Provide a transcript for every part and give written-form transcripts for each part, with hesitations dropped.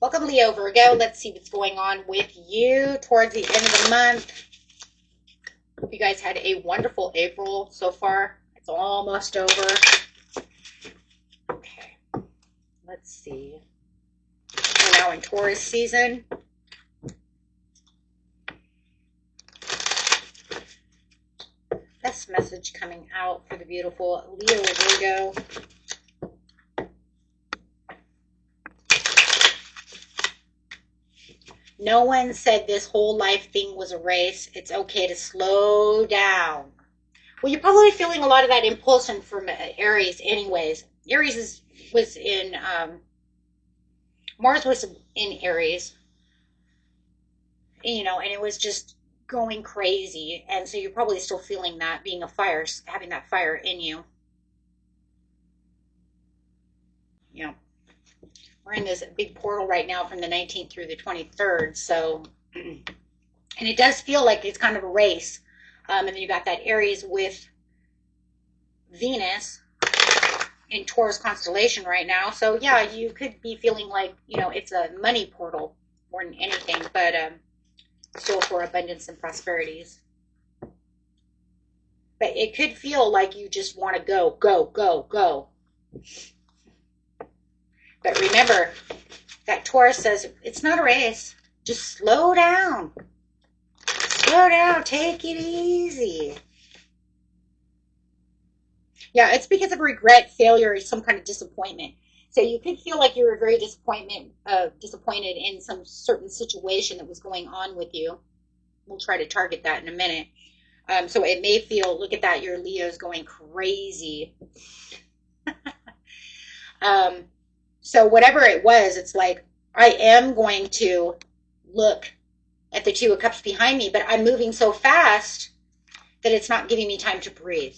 Welcome, Leo, Virgo. Let's see what's going on with you towards the end of the month. Hope you guys had a wonderful April so far. It's almost over. Okay, let's see. We're now in Taurus season. Best message coming out for the beautiful Leo, Virgo. No one said this whole life thing was a race. It's okay to slow down. Well, you're probably feeling a lot of that impulsion from Aries anyways. Was in, Mars was in Aries, you know, and it was just going crazy. And so you're probably still feeling that, being a fire, having that fire in you. You know, we're in this big portal right now from the 19th through the 23rd. So, and it does feel like it's kind of a race. And then you got that Aries with Venus in Taurus constellation right now. So yeah, you could be feeling like, you know, it's a money portal more than anything, but still for abundance and prosperities. But it could feel like you just want to go, go, go, go. But remember, that Taurus says it's not a race. Just slow down. Slow down. Take it easy. Yeah, it's because of regret, failure, or some kind of disappointment. So you could feel like you were very disappointed in some certain situation that was going on with you. We'll try to target that in a minute. So it may feel, look at that, your Leo's going crazy. So whatever it was, it's like, I am going to look at the Two of Cups behind me, but I'm moving so fast that it's not giving me time to breathe.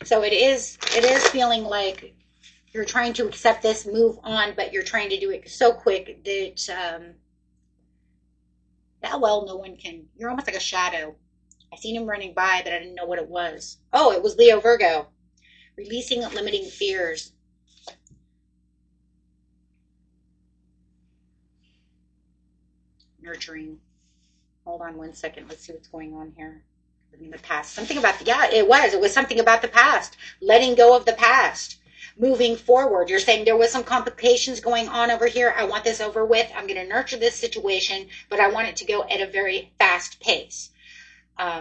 So it is feeling like you're trying to accept this, move on, but you're trying to do it so quick that, well, no one can. You're almost like a shadow. I seen him running by, but I didn't know what it was. Oh, it was Leo, Virgo. Releasing limiting fears. Nurturing. Hold on one second. Let's see what's going on here. In the past. Something about, yeah, it was something about the past. Letting go of the past. Moving forward. You're saying there was some complications going on over here. I want this over with. I'm going to nurture this situation, but I want it to go at a very fast pace.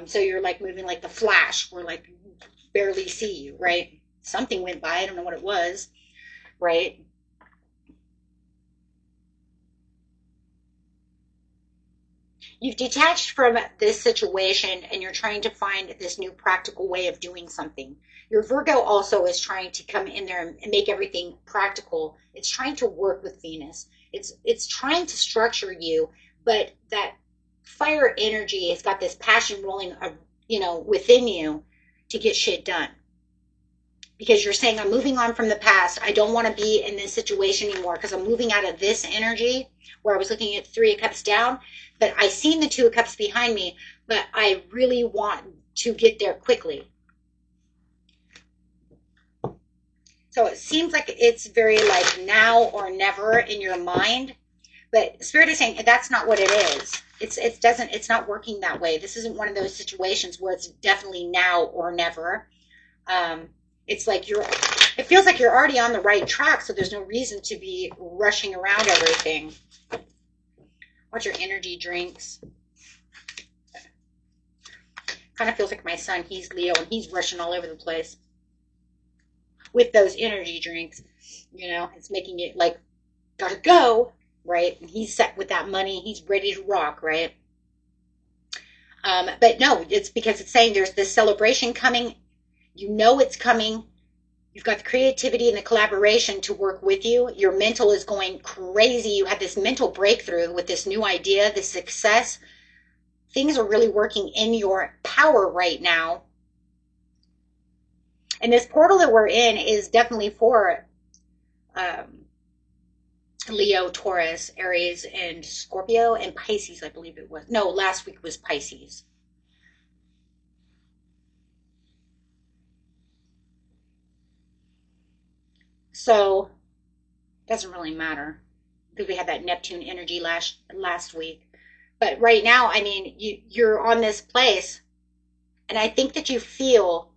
So you're like moving like the Flash. We're like barely see you, right? Something went by. I don't know what it was, right? You've detached from this situation and you're trying to find this new practical way of doing something. Your Virgo also is trying to come in there and make everything practical. It's trying to work with Venus. It's trying to structure you, but that fire energy has got this passion rolling, you know, within you to get shit done. Because you're saying, I'm moving on from the past. I don't want to be in this situation anymore because I'm moving out of this energy where I was looking at Three of Cups down, but I seen the Two of Cups behind me, but I really want to get there quickly. So it seems like it's very like now or never in your mind, but Spirit is saying that's not what it is. It's not working that way. This isn't one of those situations where it's definitely now or never. It's like it feels like you're already on the right track, so there's no reason to be rushing around everything. Watch your energy drinks. Kind of feels like my son, he's Leo, and he's rushing all over the place with those energy drinks. You know, it's making it like, gotta go, right? And he's set with that money. He's ready to rock, right? But no, it's because it's saying there's this celebration coming. You know it's coming. You've got the creativity and the collaboration to work with you. Your mental is going crazy. You had this mental breakthrough with this new idea, this success. Things are really working in your power right now. And this portal that we're in is definitely for Leo, Taurus, Aries, and Scorpio, and Pisces, I believe it was. No, last week was Pisces. So Doesn't really matter because we had that Neptune energy last week. But right now, I mean, you're on this place, and I think that you feel,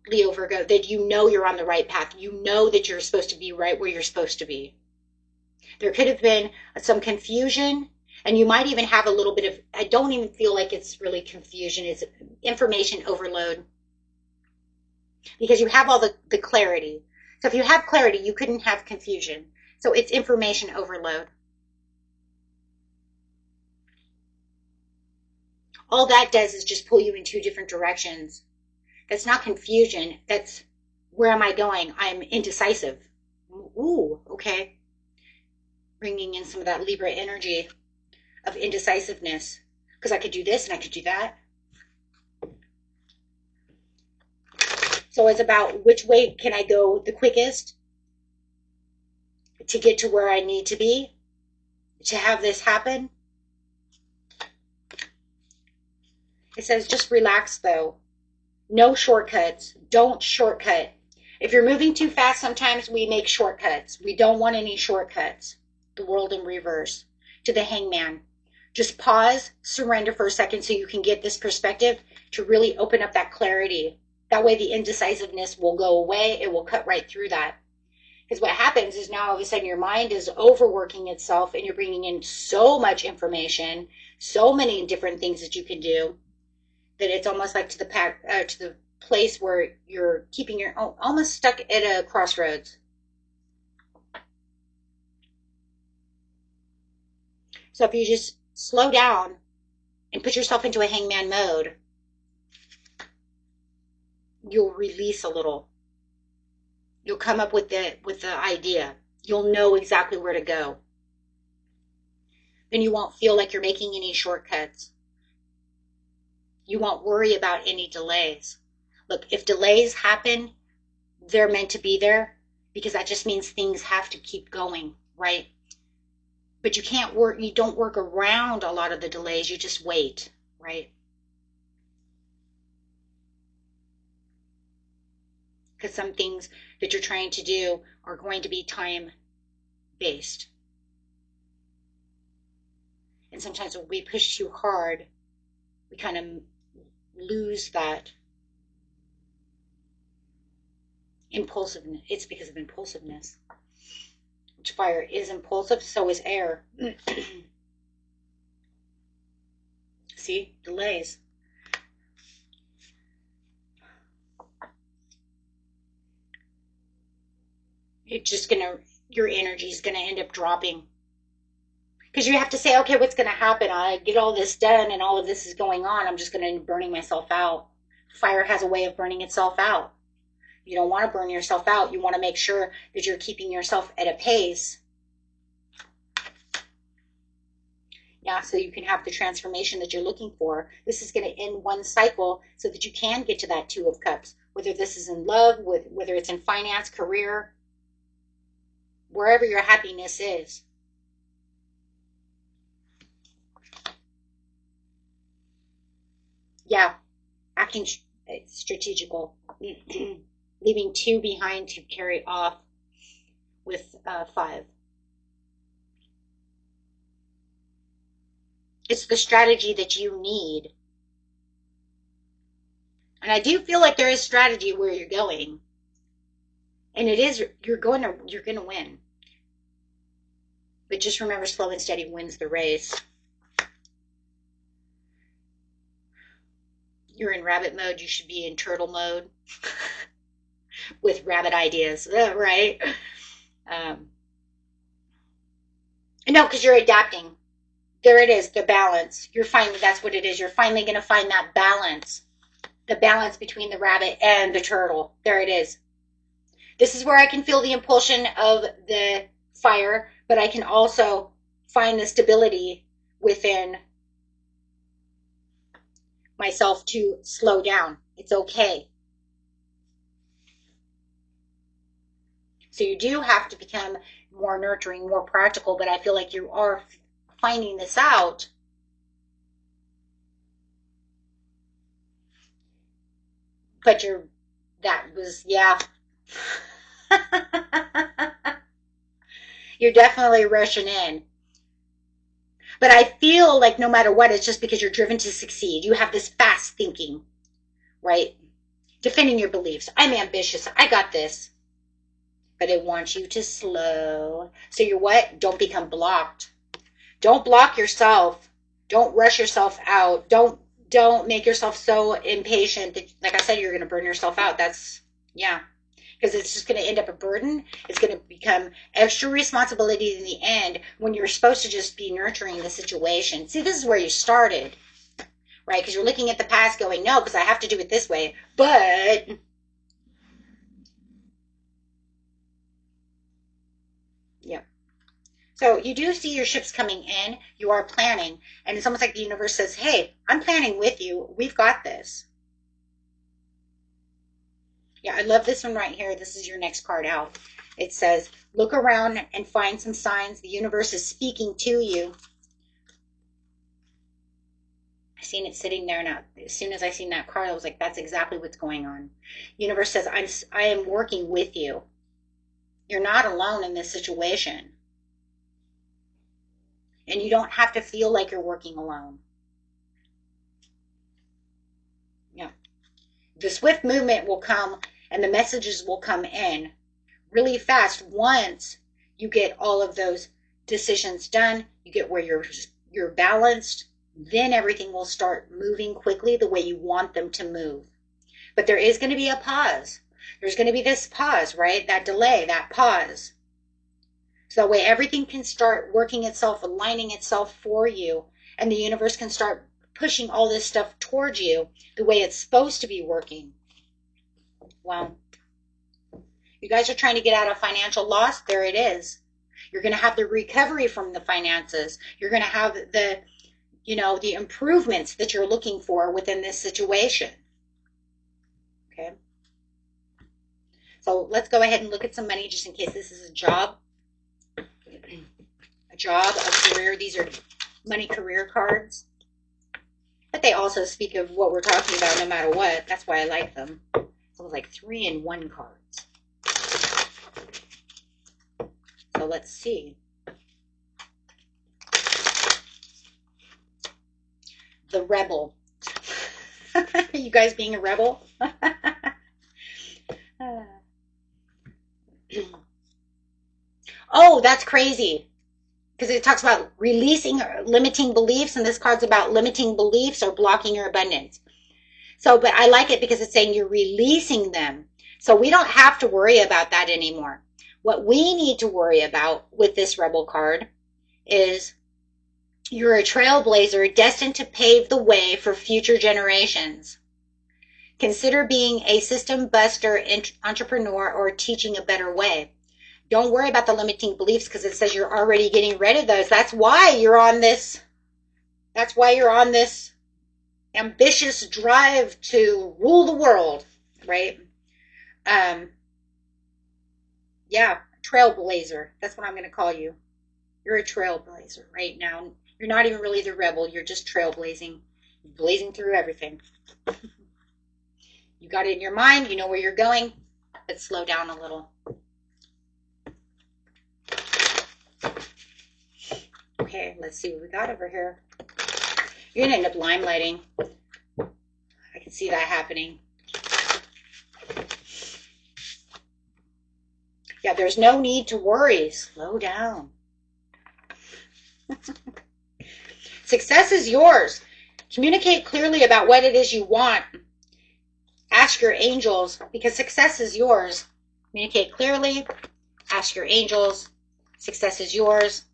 Leo Virgo, that you know you're on the right path. You know that you're supposed to be right where you're supposed to be. There could have been some confusion, and you might even have a little bit of, I don't even feel like it's really confusion, it's information overload because you have all the clarity. So if you have clarity, you couldn't have confusion. So it's information overload. All that does is just pull you in two different directions. That's not confusion. That's where am I going? I'm indecisive. Ooh, okay. Bringing in some of that Libra energy of indecisiveness because I could do this and I could do that. So it's about which way can I go the quickest to get to where I need to be to have this happen. It says just relax though. No shortcuts. Don't shortcut. If you're moving too fast, sometimes we make shortcuts. We don't want any shortcuts. The world in reverse. To the hangman. Just pause, surrender for a second so you can get this perspective to really open up that clarity. That way the indecisiveness will go away. It will cut right through that. Because what happens is now all of a sudden your mind is overworking itself and you're bringing in so much information, so many different things that you can do that it's almost like to the place where you're keeping your almost stuck at a crossroads. So if you just slow down and put yourself into a hangman mode, you'll release a little. You'll come up with the idea. You'll know exactly where to go. Then you won't feel like you're making any shortcuts. You won't worry about any delays. Look, if delays happen, they're meant to be there because that just means things have to keep going, right? But you don't work around a lot of the delays, you just wait, right? Because some things that you're trying to do are going to be time based. And sometimes when we push too hard, we kind of lose that impulsiveness. It's because of impulsiveness. Which fire is impulsive, so is air. See, delays. It's just your energy is gonna end up dropping. Because you have to say, okay, what's gonna happen? I get all this done and all of this is going on. I'm just gonna end up burning myself out. Fire has a way of burning itself out. You don't want to burn yourself out. You want to make sure that you're keeping yourself at a pace. Yeah, so you can have the transformation that you're looking for. This is going to end one cycle so that you can get to that Two of Cups, whether this is in love, whether it's in finance, career, wherever your happiness is. Yeah, acting strategical. Leaving two behind to carry off with five. It's the strategy that you need. And I do feel like there is strategy where you're going. And it is you're going to win. But just remember slow and steady wins the race. You're in rabbit mode, you should be in turtle mode with rabbit ideas, right? Um, no, because you're adapting. There it is, the balance. You're finally, that's what it is. You're finally going to find that balance. The balance between the rabbit and the turtle. There it is. This is where I can feel the impulsion of the fire, but I can also find the stability within myself to slow down. It's okay. So you do have to become more nurturing, more practical, but I feel like you are finding this out. But that was, yeah. You're definitely rushing in. But I feel like no matter what, it's just because you're driven to succeed. You have this fast thinking, right? Defending your beliefs. I'm ambitious. I got this. But it wants you to slow. So you're what? Don't become blocked. Don't block yourself. Don't rush yourself out. Don't make yourself so impatient that, like I said, you're going to burn yourself out. That's, yeah, because it's just going to end up a burden. It's going to become extra responsibility in the end when you're supposed to just be nurturing the situation. See, this is where you started, right? Because you're looking at the past going, no, because I have to do it this way. But, yeah. So you do see your ships coming in. You are planning. And it's almost like the universe says, hey, I'm planning with you. We've got this. Yeah, I love this one right here. This is your next card out. It says, look around and find some signs. The universe is speaking to you. I seen it sitting there now. As soon as I seen that card, I was like, that's exactly what's going on. Universe says, I am working with you. You're not alone in this situation. And you don't have to feel like you're working alone. Yeah. The swift movement will come and the messages will come in really fast once you get all of those decisions done. You get where you're balanced, then everything will start moving quickly the way you want them to move. But there is going to be a pause. There's going to be this pause, right? That delay, that pause. So that way everything can start working itself, aligning itself for you, and the universe can start pushing all this stuff towards you the way it's supposed to be working. Wow. You guys are trying to get out of financial loss. There it is. You're going to have the recovery from the finances. You're going to have the, the improvements that you're looking for within this situation. Okay. So let's go ahead and look at some money just in case this is a job, a career. These are money career cards. But they also speak of what we're talking about no matter what. That's why I like them. So it's like 3-in-1 cards. So let's see. The rebel. You guys being a rebel? Oh, that's crazy. Because it talks about releasing or limiting beliefs, and this card's about limiting beliefs or blocking your abundance. So, but I like it because it's saying you're releasing them. So we don't have to worry about that anymore. What we need to worry about with this rebel card is you're a trailblazer destined to pave the way for future generations. Consider being a system buster, entrepreneur, or teaching a better way. Don't worry about the limiting beliefs because it says you're already getting rid of those. That's why you're on this. That's why you're on this ambitious drive to rule the world, right? Yeah, trailblazer. That's what I'm going to call you. You're a trailblazer right now. You're not even really the rebel. You're just trailblazing, blazing through everything. You got it in your mind. You know where you're going, but slow down a little. Okay, let's see what we got over here. You're going to end up limelighting. I can see that happening. Yeah, there's no need to worry. Slow down. Success is yours. Communicate clearly about what it is you want. Ask your angels, because success is yours. Communicate clearly. Ask your angels. Success is yours.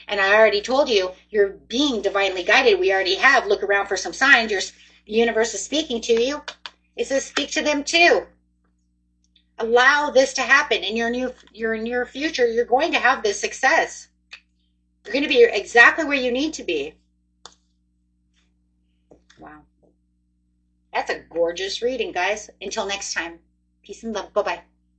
And I already told you, you're being divinely guided. We already have. Look around for some signs. The universe is speaking to you. It says speak to them too. Allow this to happen. In your near future, you're going to have this success. You're going to be exactly where you need to be. Wow. That's a gorgeous reading, guys. Until next time. Peace and love. Bye-bye.